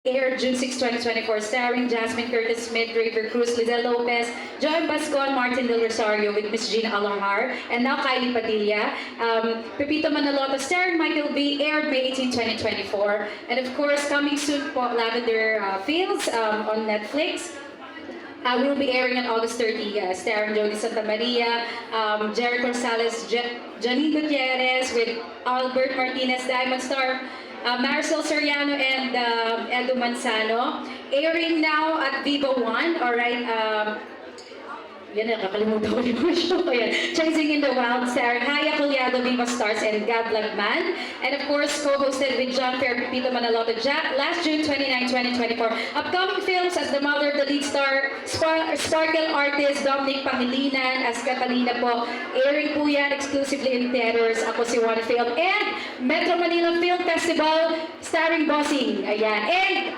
Aired June 6, 2024, starring Jasmine Curtis Smith, River Cruz, Lizelle Lopez, Joy Bascon, Martin Del Rosario with Miss Gina Alongar, and now Kylie Padilla. Pepito Manaloto, starring Michael B, aired May 18, 2024. And of course, coming soon po, Lavender Fields on Netflix. Will be airing on August 30, starring Jody Santa Maria, Jerry Gonzalez, Janine Gutierrez with Albert Martinez, Diamond Star, Marisol Soriano, and Edu Manzano. Airing now at Vivo One, alright. Yan na, kakalimutan ko yung show. Ayan. Chasing in the Wild, starring Haya Collado, Viva Stars, and Gab Lagman. And of course, co-hosted with John Fair, Pepito Manaloto, last June 29, 2024. Upcoming films as the mother of the lead star, Sparkle artist Dominic Pangilinan as Catalina po. Airing po yan exclusively in theaters. Ako si One Film. And Metro Manila Film Festival, starring Bossing. Ayan. And